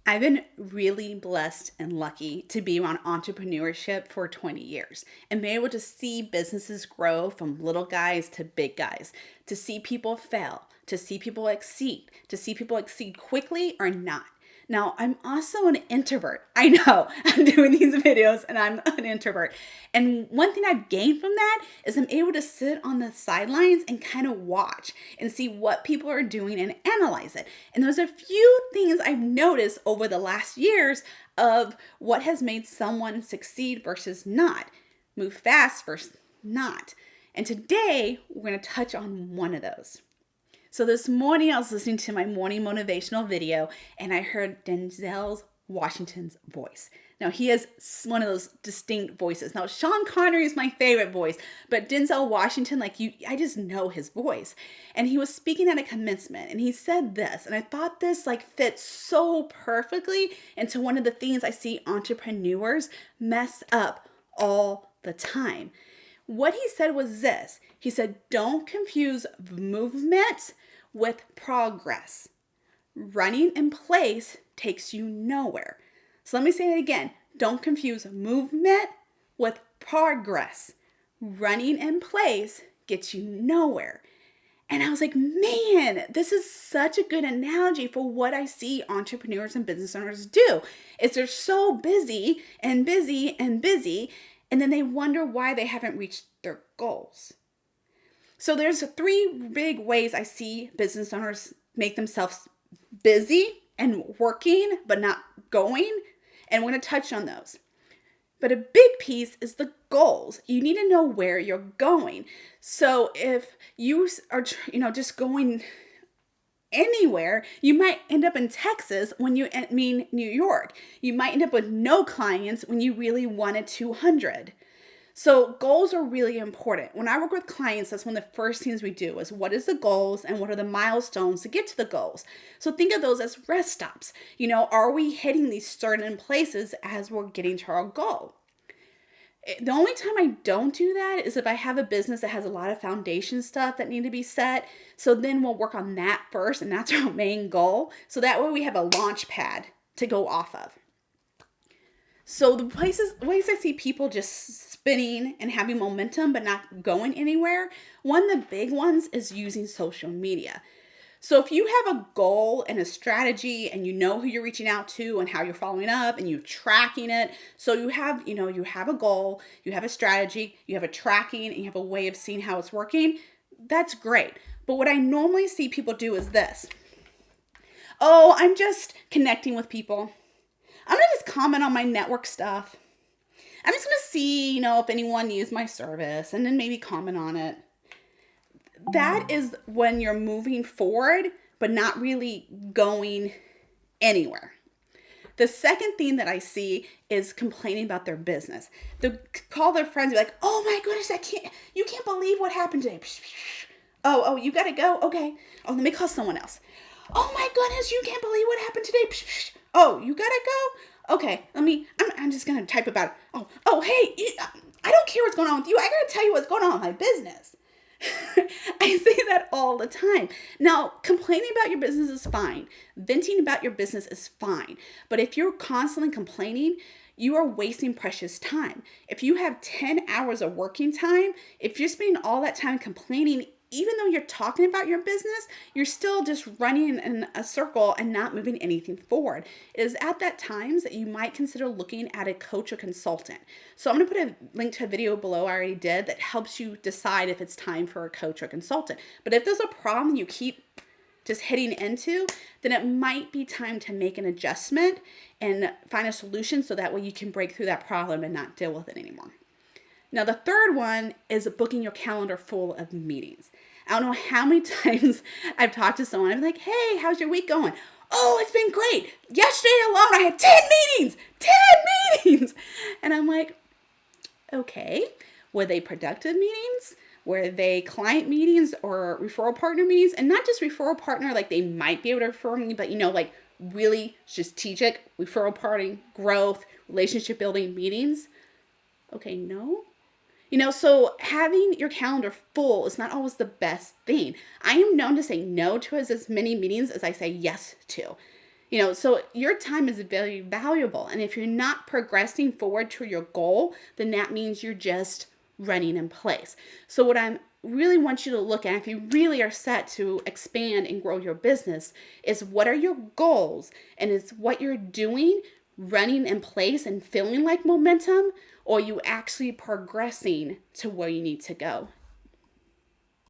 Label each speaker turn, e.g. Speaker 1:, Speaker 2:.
Speaker 1: I've been really blessed and lucky to be around entrepreneurship for 20 years and be able to see businesses grow from little guys to big guys, to see people fail, to see people exceed quickly or not. Now, I'm also an introvert. I know I'm doing these videos and I'm an introvert. And one thing I've gained from that is I'm able to sit on the sidelines and kind of watch and see what people are doing and analyze it. And there's a few things I've noticed over the last years of what has made someone succeed versus not, move fast versus not. And today we're going to touch on one of those. So this morning I was listening to my morning motivational video and I heard Denzal Washington's voice. Now he has one of those distinct voices. Now Sean Connery is my favorite voice, but Denzal Washington, I just know his voice. And he was speaking at a commencement and he said this, and I thought this fits so perfectly into one of the things I see entrepreneurs mess up all the time. What he said was this. He said, don't confuse movement with progress. Running in place takes you nowhere. So let me say it again. Don't confuse movement with progress. Running in place gets you nowhere. And I was like, man, this is such a good analogy for what I see entrepreneurs and business owners do. Is they're so busy and busy and busy, and then they wonder why they haven't reached their goals. So there's three big ways I see business owners make themselves busy and working, but not going. And we're going to touch on those. But a big piece is the goals. You need to know where you're going. So if you are, just going anywhere, you might end up in Texas when you mean New York. You might end up with no clients when you really wanted 200. So goals are really important. When I work with clients, that's one of the first things we do is what is the goals and what are the milestones to get to the goals. So think of those as rest stops. Are we hitting these certain places as we're getting to our goal? The only time I don't do that is if I have a business that has a lot of foundation stuff that need to be set. So then we'll work on that first, and that's our main goal. So that way we have a launch pad to go off of. So the ways I see people just spinning and having momentum but not going anywhere, one of the big ones is using social media. So if you have a goal and a strategy and you know who you're reaching out to and how you're following up and you're tracking it, so you have a goal, you have a strategy, you have a tracking, and you have a way of seeing how it's working, that's great. But what I normally see people do is this. Oh, I'm just connecting with people. I'm going to just comment on my network stuff. I'm just going to see, if anyone needs my service and then maybe comment on it. That is when you're moving forward, but not really going anywhere. The second thing that I see is complaining about their business. They'll call their friends and be like, oh my goodness, you can't believe what happened today. Oh, you got to go? Okay. Oh, let me call someone else. Oh my goodness, you can't believe what happened today. Oh, you got to go? Okay, I'm just going to type about it. Oh, hey, I don't care what's going on with you. I got to tell you what's going on with my business. I say that all the time. Now, complaining about your business is fine. Venting about your business is fine. But if you're constantly complaining, you are wasting precious time. If you have 10 hours of working time, if you're spending all that time complaining, even though you're talking about your business, you're still just running in a circle and not moving anything forward. It is at that times that you might consider looking at a coach or consultant. So I'm going to put a link to a video below I already did that helps you decide if it's time for a coach or consultant. But if there's a problem you keep just hitting into, then it might be time to make an adjustment and find a solution so that way you can break through that problem and not deal with it anymore. Now, the third one is booking your calendar full of meetings. I don't know how many times I've talked to someone. I'm like, hey, how's your week going? Oh, it's been great. Yesterday alone, I had 10 meetings. 10 meetings. And I'm like, okay, were they productive meetings? Were they client meetings or referral partner meetings? And not just referral partner, like they might be able to refer me, but really strategic referral partner, growth, relationship building meetings. Okay, no. So having your calendar full is not always the best thing. I am known to say no to as many meetings as I say yes to. So your time is very valuable. And if you're not progressing forward to your goal, then that means you're just running in place. So what I really want you to look at, if you really are set to expand and grow your business, is what are your goals? And is what you're doing running in place and feeling like momentum, or are you actually progressing to where you need to go?